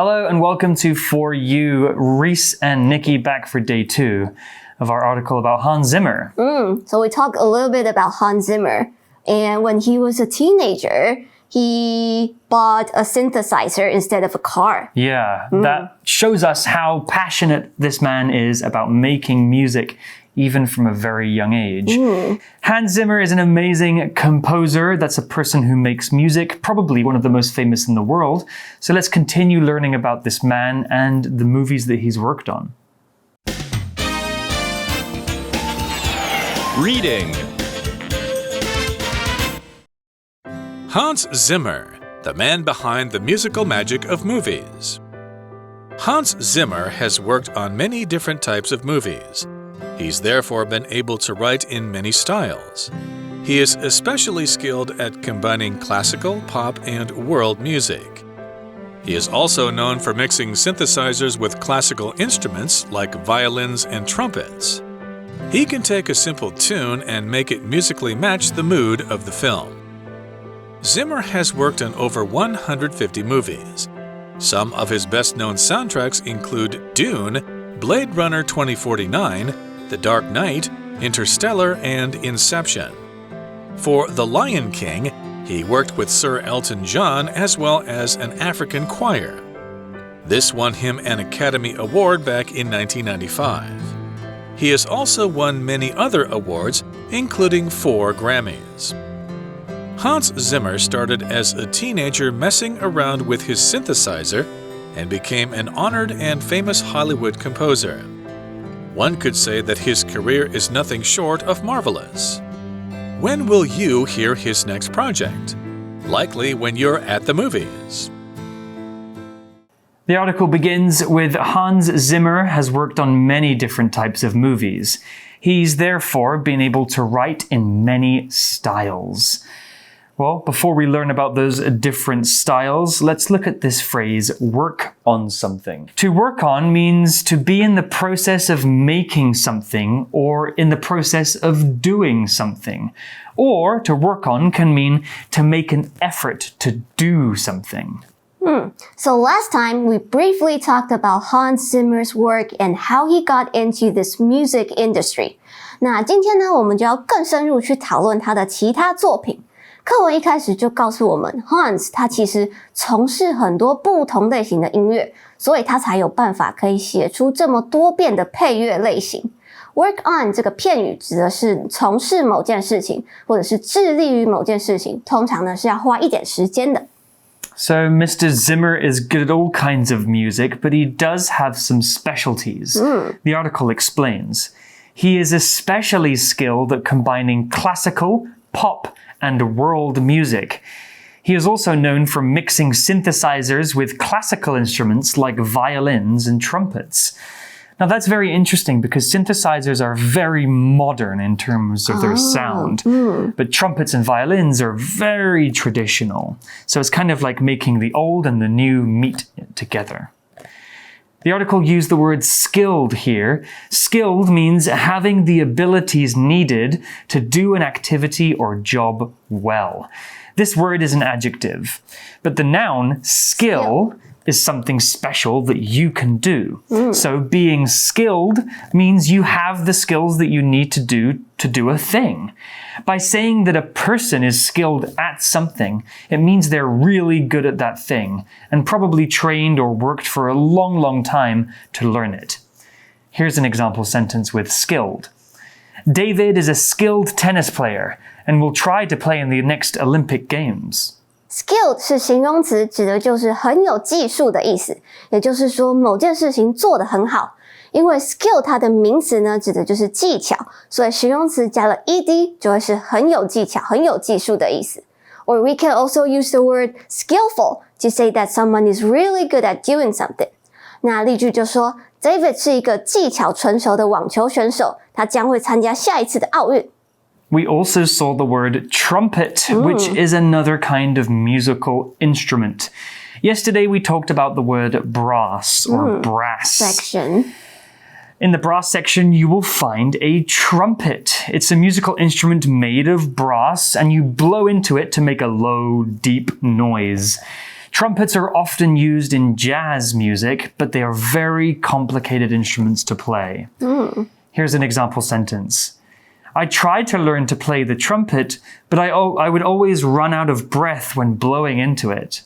Hello and welcome to For You. Reese and Nikki back for day 2 of our article about Hans Zimmer. So we talk a little bit about Hans Zimmer. And when he was a teenager, he bought a synthesizer instead of a car. Yeah, that shows us how passionate this man is about making music even from a very young age. Hans Zimmer is an amazing composer. That's a person who makes music, probably one of the most famous in the world. So let's continue learning about this man and the movies that he's worked on. Reading. Hans Zimmer, the man behind the musical magic of movies. Hans Zimmer has worked on many different types of movies. He's therefore been able to write in many styles. He is especially skilled at combining classical, pop, and world music. He is also known for mixing synthesizers with classical instruments like violins and trumpets. He can take a simple tune and make it musically match the mood of the film. Zimmer has worked on over 150 movies. Some of his best-known soundtracks include Dune, Blade Runner 2049, The Dark Knight, Interstellar, and Inception. For The Lion King, he worked with Sir Elton John as well as an African choir. This won him an Academy Award back in 1995. He has also won many other awards, including 4 Grammys. Hans Zimmer started as a teenager messing around with his synthesizer and became an honored and famous Hollywood composer. One could say that his career is nothing short of marvelous. When will you hear his next project? Likely when you're at the movies. The article begins with Hans Zimmer has worked on many different types of movies. He's therefore been able to write in many styles. Well, before we learn about those different styles, let's look at this phrase, work on something. To work on means to be in the process of making something or in the process of doing something. Or to work on can mean to make an effort to do something. So last time we briefly talked about Hans Zimmer's work and how he got into this music industry. 那今天呢，我们就要更深入去讨论他的其他作品。课文一开始就告诉我们 Hans 他其实从事很多不同类型的音乐，所以他才有办法可以写出这么多变的配乐类型。Work on 这个片语指的是从事某件事情，或者是致力于某件事情，通常呢是要花一点时间的。So Mr. Zimmer is good at all kinds of music, but he does have some specialties. The article explains. He is especially skilled at combining classical, pop, and world music. He is also known for mixing synthesizers with classical instruments like violins and trumpets. Now that's very interesting because synthesizers are very modern in terms of their sound, but trumpets and violins are very traditional. So it's kind of like making the old and the new meet together. The article used the word skilled here. Skilled means having the abilities needed to do an activity or job well. This word is an adjective, but the noun skill is something special that you can do. So being skilled means you have the skills that you need to do a thing. By saying that a person is skilled at something, it means they're really good at that thing and probably trained or worked for a long, long time to learn it. Here's an example sentence with skilled. David is a skilled tennis player and will try to play in the next Olympic Games. Skilled 是形容词，指的就是很有技术的意思，也就是说某件事情做得很好。因为 skill 它的名词呢，指的就是技巧，所以形容词加了 ed 就会是很有技巧、很有技术的意思。Or we can also use the word skillful to say that someone is really good at doing something. 那例句就说 David 是一个技巧纯熟的网球选手，他将会参加下一次的奥运。We also saw the word trumpet, which is another kind of musical instrument. Yesterday we talked about the word brass or brass. Section. In the brass section, you will find a trumpet. It's a musical instrument made of brass, and you blow into it to make a low, deep noise. Trumpets are often used in jazz music, but they are very complicated instruments to play. Here's an example sentence. I tried to learn to play the trumpet, but I would always run out of breath when blowing into it.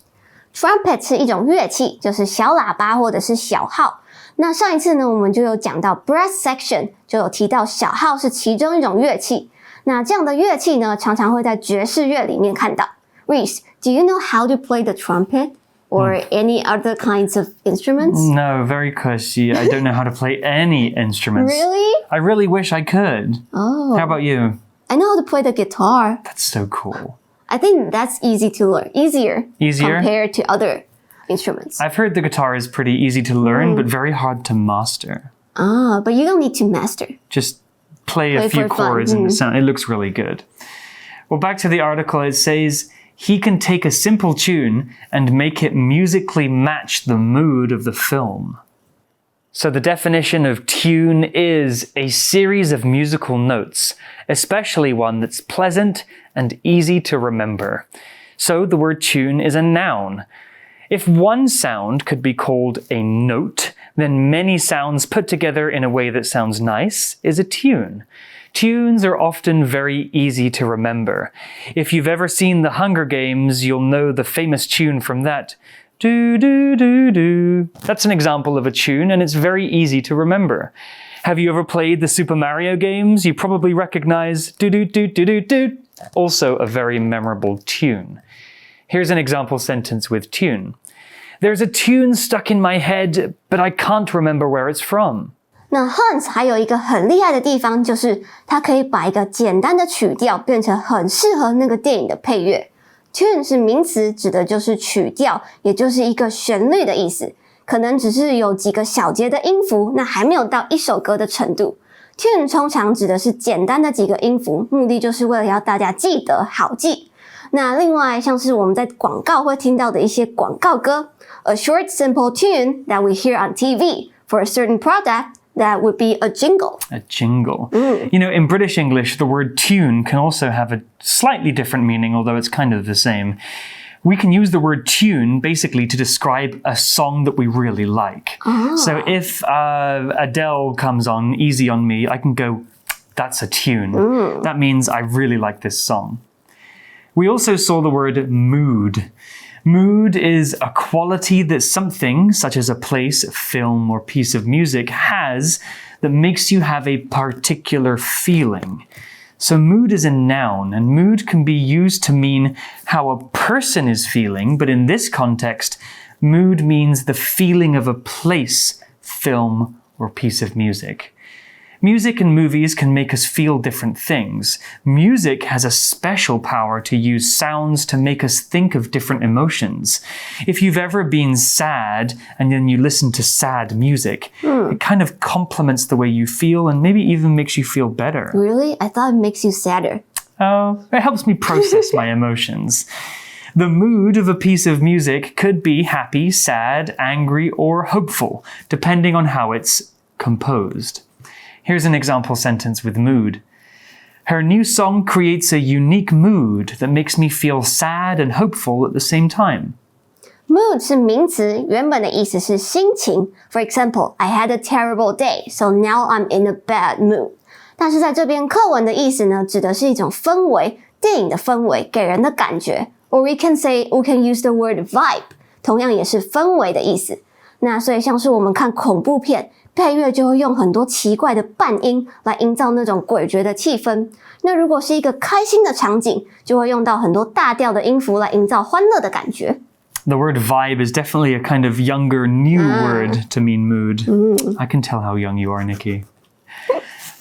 Trumpet 是一种乐器，就是小喇叭或者是小号。那上一次呢，我们就有讲到 brass section， 就有提到小号是其中一种乐器。那这样的乐器呢，常常会在爵士乐里面看到。Reese, do you know how to play the trumpet? Or any other kinds of instruments? No, very cushy. I don't know how to play any instruments. Really? I really wish I could. Oh. How about you? I know how to play the guitar. That's so cool. I think that's easy to learn. Easier? Compared to other instruments. I've heard the guitar is pretty easy to learn, but very hard to master. Ah, but you don't need to master. Just play a few chords and it looks really good. Well, back to the article, it says, he can take a simple tune and make it musically match the mood of the film. So the definition of tune is a series of musical notes, especially one that's pleasant and easy to remember. So the word tune is a noun. If one sound could be called a note, then many sounds put together in a way that sounds nice is a tune. Tunes are often very easy to remember. If you've ever seen The Hunger Games, you'll know the famous tune from that. Do, do, do, do. That's an example of a tune, and it's very easy to remember. Have you ever played the Super Mario games? You probably recognize do, do, do, do, do, do. Also a very memorable tune. Here's an example sentence with tune. There's a tune stuck in my head, but I can't remember where it's from. 那 Hans 还有一个很厉害的地方，就是他可以把一个简单的曲调变成很适合那个电影的配乐。Tune 是名词，指的就是曲调，也就是一个旋律的意思。可能只是有几个小节的音符，那还没有到一首歌的程度。Tune 通常指的是简单的几个音符，目的就是为了要大家记得好记。那另外像是我们在广告会听到的一些广告歌 ，a short simple tune that we hear on TV for a certain product.That would be a jingle. A jingle. You know, in British English, the word tune can also have a slightly different meaning, although it's kind of the same. We can use the word tune basically to describe a song that we really like. So if Adele comes on, Easy on Me, I can go, that's a tune. That means I really like this song. We also saw the word mood.Mood is a quality that something, such as a place, film, or piece of music, has that makes you have a particular feeling. So mood is a noun, and mood can be used to mean how a person is feeling, but in this context, mood means the feeling of a place, film, or piece of music.Music and movies can make us feel different things. Music has a special power to use sounds to make us think of different emotions. If you've ever been sad and then you listen to sad music, it kind of complements the way you feel and maybe even makes you feel better. Really? I thought it makes you sadder. Oh, it helps me process my emotions. The mood of a piece of music could be happy, sad, angry, or hopeful, depending on how it's composed.Here's an example sentence with mood. Her new song creates a unique mood that makes me feel sad and hopeful at the same time. Mood 是名词，原本的意思是心情。For example, I had a terrible day, so now I'm in a bad mood. 但是在这边课文的意思呢，指的是一种氛围，电影的氛围，给人的感觉。Or we can use the word vibe, 同样也是氛围的意思。那所以像是我们看恐怖片，配乐就会用很多奇怪的半音来营造那种诡谲的气氛。那如果是一个开心的场景，就会用到很多大调的音符来营造欢乐的感觉。The word vibe is definitely a kind of younger, new word to mean mood. I can tell how young you are, Nikki.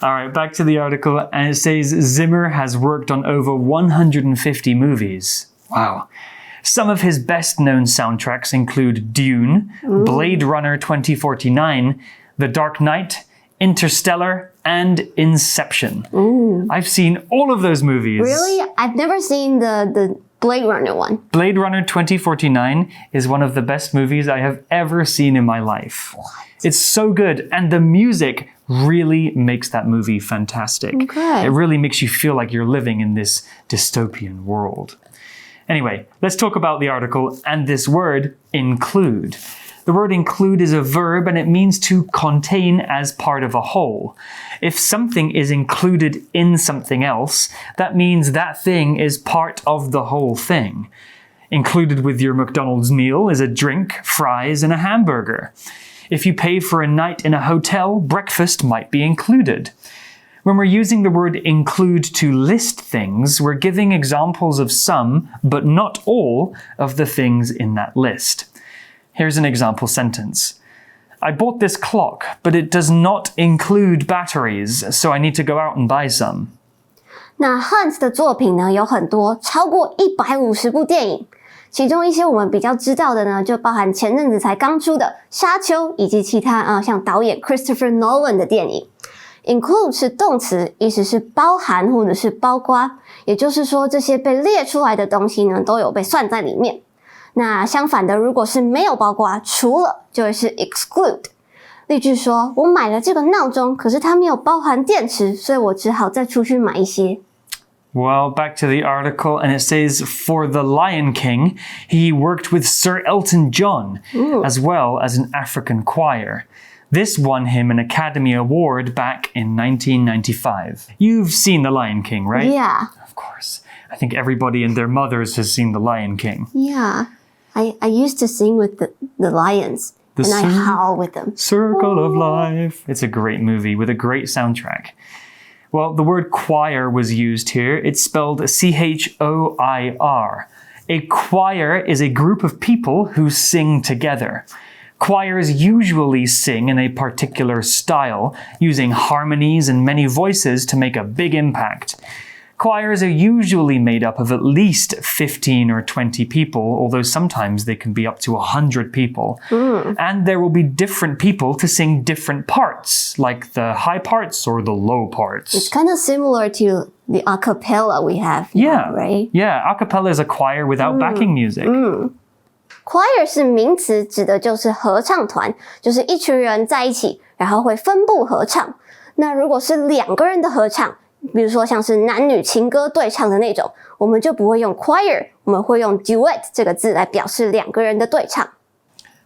All right, back to the article, and it says Zimmer has worked on over 150 movies. Wow. Some of his best-known soundtracks include Dune, Blade Runner 2049, The Dark Knight, Interstellar, and Inception. I've seen all of those movies. Really? I've never seen the Blade Runner one. Blade Runner 2049 is one of the best movies I have ever seen in my life. What? It's so good, and the music really makes that movie fantastic. Okay. It really makes you feel like you're living in this dystopian world. Anyway, let's talk about the article and this word, include. The word include is a verb and it means to contain as part of a whole. If something is included in something else, that means that thing is part of the whole thing. Included with your McDonald's meal is a drink, fries, and a hamburger. If you pay for a night in a hotel, breakfast might be included. When we're using the word include to list things, we're giving examples of some, but not all, of the things in that list. Here's an example sentence. I bought this clock, but it does not include batteries, so I need to go out and buy some. 那 Hans 的作品呢有很多，超过150部电影。其中一些我们比较知道的呢，就包含前阵子才刚出的《沙丘》，以及其他像导演 Christopher Nolan 的电影。Include 是动词，意思是包含或者是包括，也就是说这些被列出来的东西呢，都有被算在里面。那相反的，如果是没有包括，除了就会是 exclude。例句说，我买了这个闹钟，可是它没有包含电池，所以我只好再出去买一些。Well, back to the article, and it says, for The Lion King, he worked with Sir Elton John, as well as an African choir. This won him an Academy Award back in 1995. You've seen The Lion King, right? Yeah. Of course. I think everybody and their mothers has seen The Lion King. Yeah. I used to sing with the lions. And I howl with them. Circle of Life. It's a great movie with a great soundtrack. Well, the word choir was used here. It's spelled C-H-O-I-R. A choir is a group of people who sing together. Choirs usually sing in a particular style, using harmonies and many voices to make a big impact. Choirs are usually made up of at least 15 or 20 people, although sometimes they can be up to 100 people. And there will be different people to sing different parts, like the high parts or the low parts. It's kind of similar to the a cappella we have now, right? Yeah, a cappella is a choir without backing music. Choir 是名词，指的就是合唱团，就是一群人在一起，然后会分部合唱。那如果是两个人的合唱，比如说像是男女情歌对唱的那种，我们就不会用 choir， 我们会用 duet 这个字来表示两个人的对唱。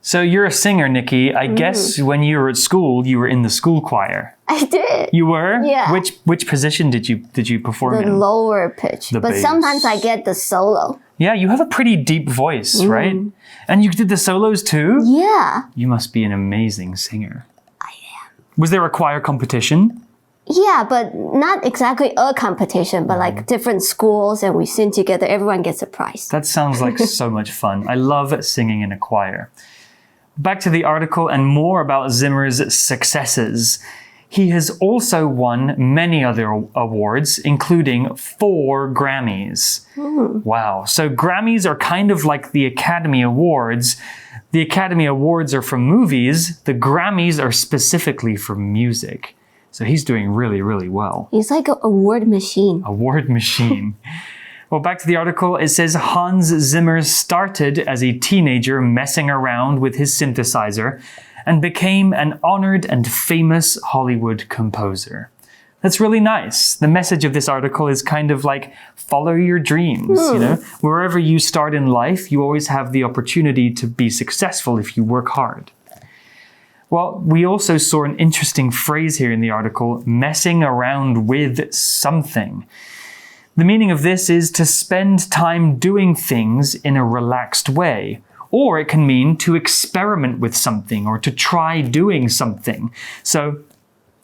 So you're a singer, Nikki. I guess when you were at school, you were in the school choir. I did. You were? Yeah. Which position did you perform in? The lower pitch. The but bass. Sometimes I get the solo. Yeah, you have a pretty deep voice, right? And you did the solos too? Yeah. You must be an amazing singer. I am. Was there a choir competition? Yeah, but not exactly a competition, but like different schools and we sing together. Everyone gets a prize. That sounds like so much fun. I love singing in a choir. Back to the article and more about Zimmer's successes. He has also won many other awards, including 4 Grammys. Wow. So Grammys are kind of like the Academy Awards. The Academy Awards are for movies. The Grammys are specifically for music. So he's doing really, really well. He's like a word machine. A word machine. Well, back to the article, it says Hans Zimmer started as a teenager messing around with his synthesizer and became an honored and famous Hollywood composer. That's really nice. The message of this article is kind of like follow your dreams, you know? Wherever you start in life, you always have the opportunity to be successful if you work hard. Well, we also saw an interesting phrase here in the article, messing around with something. The meaning of this is to spend time doing things in a relaxed way. Or it can mean to experiment with something or to try doing something. So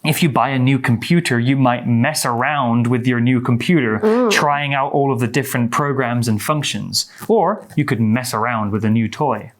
if you buy a new computer, you might mess around with your new computer, trying out all of the different programs and functions. Or you could mess around with a new toy.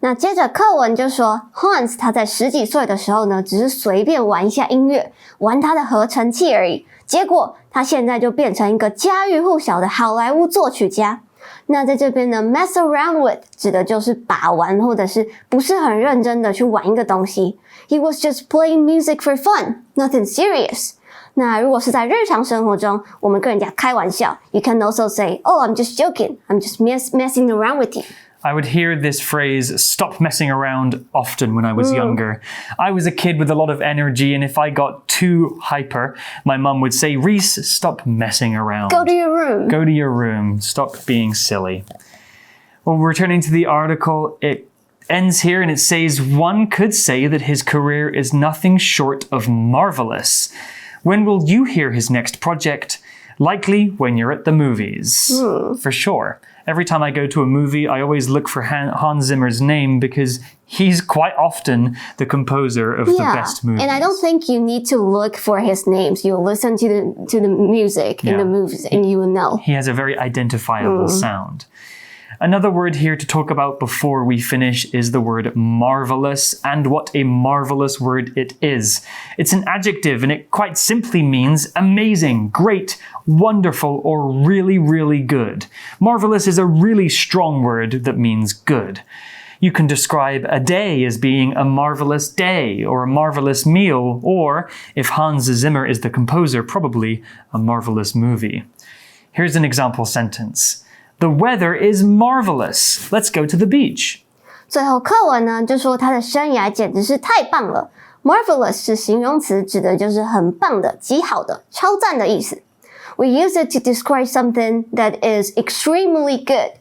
那接着课文就说 Hans 他在10几岁的时候呢，只是随便玩一下音乐，玩他的合成器而已。结果他现在就变成一个家喻户晓的好莱坞作曲家。那在这边呢 mess around with 指的就是把玩或者是不是很认真的去玩一个东西。He was just playing music for fun, nothing serious. 那如果是在日常生活中，我们跟人家开玩笑 You can also say, oh, I'm just joking. I'm just messing around with you. I would hear this phrase, stop messing around, often when I was younger. I was a kid with a lot of energy, and if I got too hyper, my mum would say, Reese, stop messing around. Go to your room. Go to your room. Stop being silly. Well, returning to the article, it ends here and it says, one could say that his career is nothing short of marvelous. When will you hear his next project? Likely when you're at the movies. For sure. Every time I go to a movie, I always look for Hans Zimmer's name because he's quite often the composer of the best movies. And I don't think you need to look for his names. You listen to the music in the movies and you will know. He has a very identifiable sound. Another word here to talk about before we finish is the word marvelous, and what a marvelous word it is. It's an adjective and it quite simply means amazing, great, wonderful, or really, really good. Marvelous is a really strong word that means good. You can describe a day as being a marvelous day or a marvelous meal, or, if Hans Zimmer is the composer, probably a marvelous movie. Here's an example sentence. The weather is marvelous. Let's go to the beach. 最后课文呢就说他的生涯简直是太棒了。Marvelous 是形容词，指的就是很棒的、极好的、超赞的意思。We use it to describe something that is extremely good.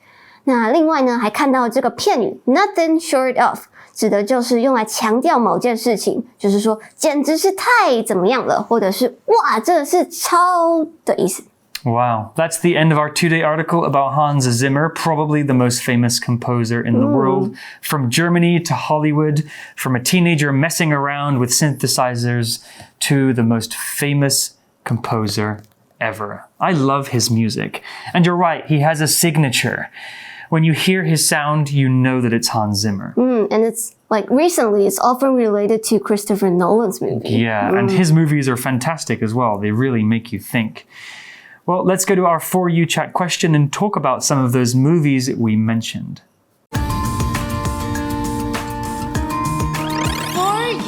那另外呢还看到这个片语 nothing short of 指的就是用来强调某件事情，就是说简直是太怎么样了，或者是哇真的是超的意思。Wow, that's the end of our 2-day article about Hans Zimmer, probably the most famous composer in the world. From Germany to Hollywood, from a teenager messing around with synthesizers to the most famous composer ever. I love his music. And you're right, he has a signature. When you hear his sound, you know that it's Hans Zimmer. And it's like recently, it's often related to Christopher Nolan's movie. Yeah, and his movies are fantastic as well. They really make you think. Well, let's go to our For You Chat question and talk about some of those movies we mentioned. For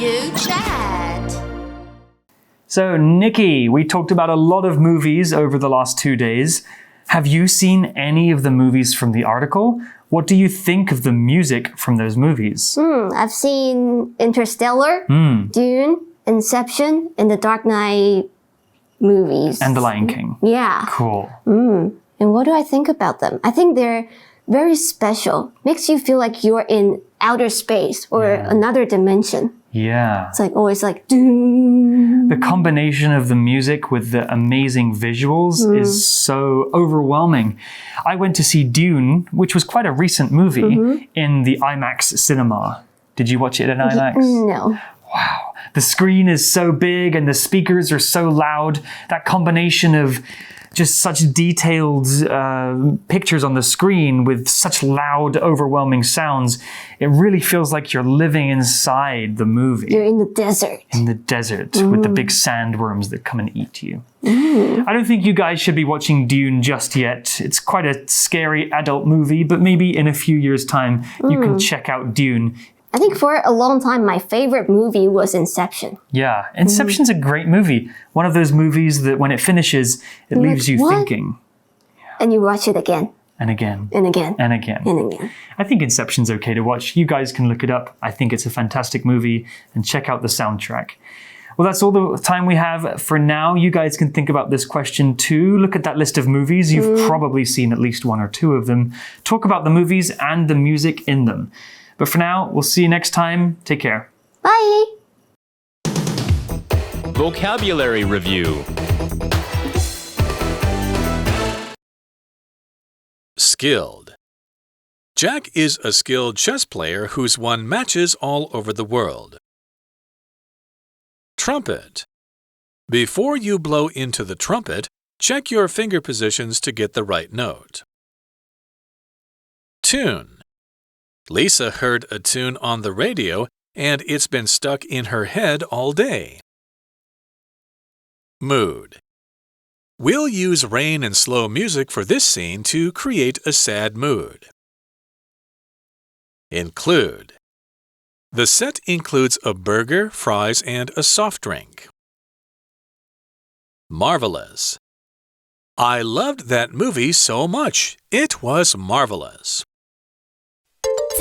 You Chat. So, Nikki, we talked about a lot of movies over the last 2 days. Have you seen any of the movies from the article? What do you think of the music from those movies? I've seen Interstellar, Dune, Inception, and The Dark Knight movies. And The Lion King. Yeah. Cool. And what do I think about them? I think they're very special. Makes you feel like you're in outer space or another dimension. Yeah. It's like always like doom. The combination of the music with the amazing visuals is so overwhelming. I went to see Dune, which was quite a recent movie, in the IMAX cinema. Did you watch it in IMAX? No. Wow. The screen is so big and the speakers are so loud. That combination of just such detailed pictures on the screen with such loud, overwhelming sounds, it really feels like you're living inside the movie. You're in the desert. In the desert with the big sandworms that come and eat you. I don't think you guys should be watching Dune just yet. It's quite a scary adult movie, but maybe in a few years' time you can check out Dune. I think for a long time, my favorite movie was Inception. Yeah, Inception's a great movie. One of those movies that when it finishes, it leaves you thinking. And you watch it again. And again. And again. And again. And again. I think Inception's okay to watch. You guys can look it up. I think it's a fantastic movie. And check out the soundtrack. Well, that's all the time we have for now. You guys can think about this question too. Look at that list of movies. You've probably seen at least one or two of them. Talk about the movies and the music in them. But for now, we'll see you next time. Take care. Bye! Vocabulary Review. Skilled. Jack is a skilled chess player who's won matches all over the world. Trumpet. Before you blow into the trumpet, check your finger positions to get the right note. Tune. Lisa heard a tune on the radio, and it's been stuck in her head all day. Mood. We'll use rain and slow music for this scene to create a sad mood. Include. The set includes a burger, fries, and a soft drink. Marvelous. I loved that movie so much. It was marvelous.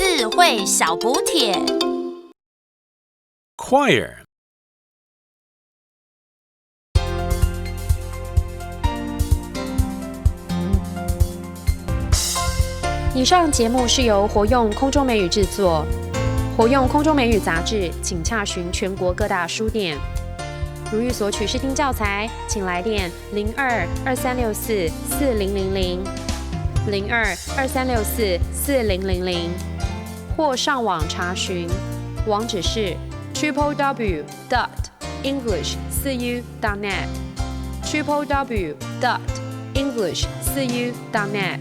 智慧小补帖。Choir. 以上节目是由活用空中美语制作，活用空中美语杂志，请洽询全国各大书店。如欲索取试听教材，请来电02-2364-4000 02-2364-4000，或上网查询，网址是 www.english4u.net www.english4u.net